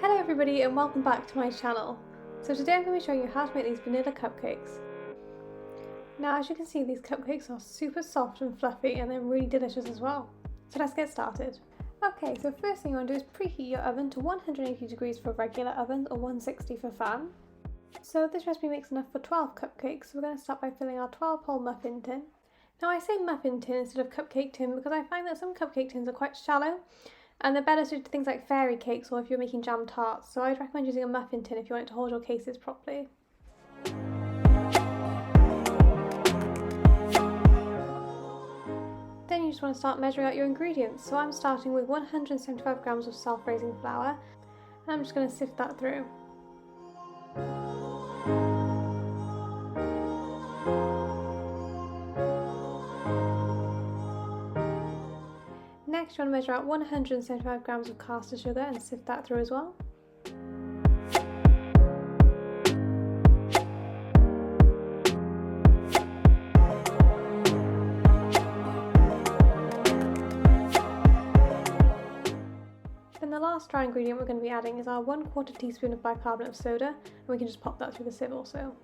Hello everybody and welcome back to my channel. So today I'm going to be showing you how to make these vanilla cupcakes. Now as you can see, these cupcakes are super soft and fluffy and they're really delicious as well. So let's get started. Okay, so first thing you want to do is preheat your oven to 180 degrees for regular ovens or 160 for fan. So this recipe makes enough for 12 cupcakes, so we're going to start by filling our 12-hole muffin tin. Now I say muffin tin instead of cupcake tin because I find that some cupcake tins are quite shallow and they're better suited to things like fairy cakes or if you're making jam tarts, so I'd recommend using a muffin tin if you want it to hold your cases properly. Then you just want to start measuring out your ingredients, so I'm starting with 175 grams of self-raising flour and I'm just going to sift that through. Next you want to measure out 175 grams of caster sugar and sift that through as well. Then the last dry ingredient we're going to be adding is our 1/4 teaspoon of bicarbonate of soda, and we can just pop that through the sieve also.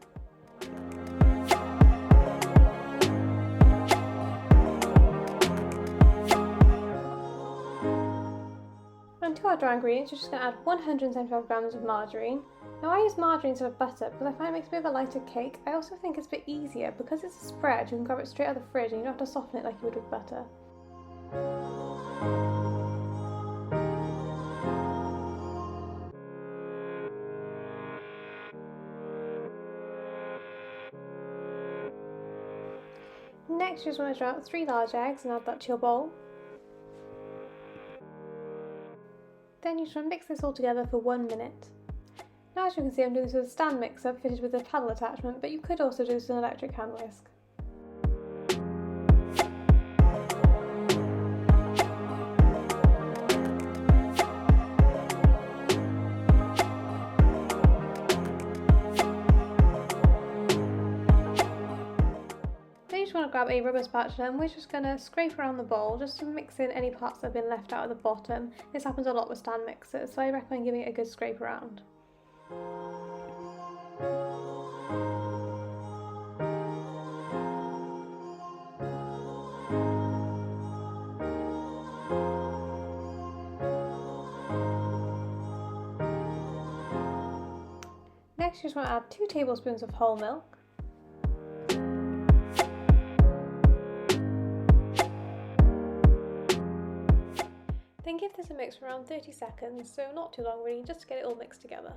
And to our dry ingredients, you're just going to add 175 grams of margarine. Now I use margarine instead of butter because I find it makes a bit of a lighter cake. I also think it's a bit easier because it's a spread, you can grab it straight out of the fridge and you don't have to soften it like you would with butter. Next you just want to measure out 3 large eggs and add that to your bowl. Then you just want to mix this all together for 1 minute. Now as you can see, I'm doing this with a stand mixer fitted with a paddle attachment, but you could also do this with an electric hand whisk. Then you just want to grab a rubber spatula and we're just going to scrape around the bowl just to mix in any parts that have been left out at the bottom. This happens a lot with stand mixers, so I recommend giving it a good scrape around. Next you just want to add 2 tablespoons of whole milk. Then give this a mix for around 30 seconds, so not too long really, just to get it all mixed together.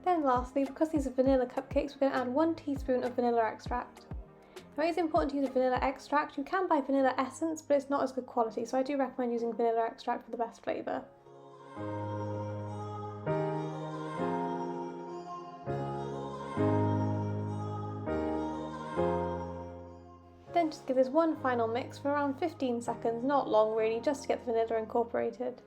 Then lastly, because these are vanilla cupcakes, we're going to add 1 teaspoon of vanilla extract. Now it is important to use a vanilla extract. You can buy vanilla essence, but it's not as good quality, so I do recommend using vanilla extract for the best flavour. Then just give this one final mix for around 15 seconds, not long really, just to get the vanilla incorporated.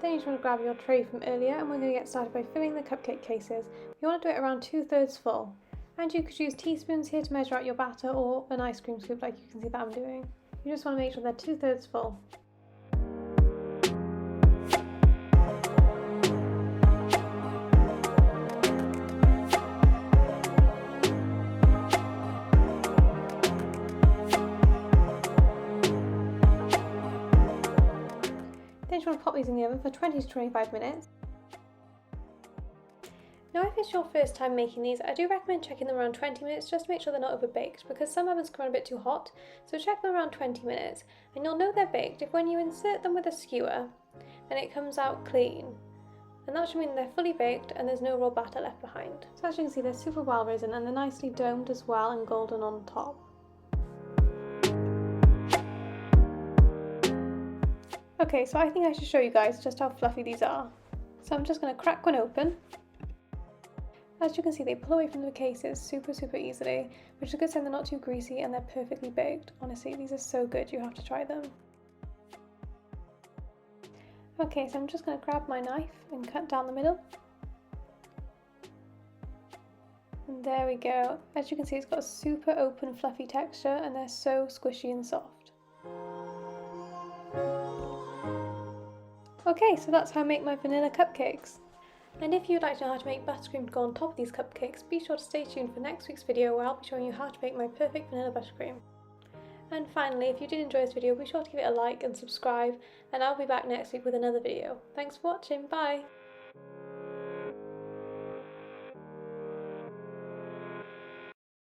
Then you just want to grab your tray from earlier and we're going to get started by filling the cupcake cases. You want to do it around 2/3 full. And you could use teaspoons here to measure out your batter or an ice cream scoop like you can see that I'm doing. You just want to make sure they're 2/3 full. Then you want to pop these in the oven for 20 to 25 minutes. Now if it's your first time making these, I do recommend checking them around 20 minutes just to make sure they're not overbaked, because some ovens can run a bit too hot, so check them around 20 minutes. And you'll know they're baked if when you insert them with a skewer, then it comes out clean. And that should mean they're fully baked and there's no raw batter left behind. So as you can see, they're super well risen and they're nicely domed as well and golden on top. Okay, so I think I should show you guys just how fluffy these are. So I'm just going to crack one open. As you can see, they pull away from the cases super easily, which is a good sign they're not too greasy and they're perfectly baked. Honestly, these are so good, you have to try them. Okay, so I'm just going to grab my knife and cut down the middle. And there we go. As you can see, it's got a super open, fluffy texture and they're so squishy and soft. Okay, so that's how I make my vanilla cupcakes. And if you'd like to know how to make buttercream to go on top of these cupcakes, be sure to stay tuned for next week's video where I'll be showing you how to make my perfect vanilla buttercream. And finally, if you did enjoy this video, be sure to give it a like and subscribe, and I'll be back next week with another video. Thanks for watching, bye!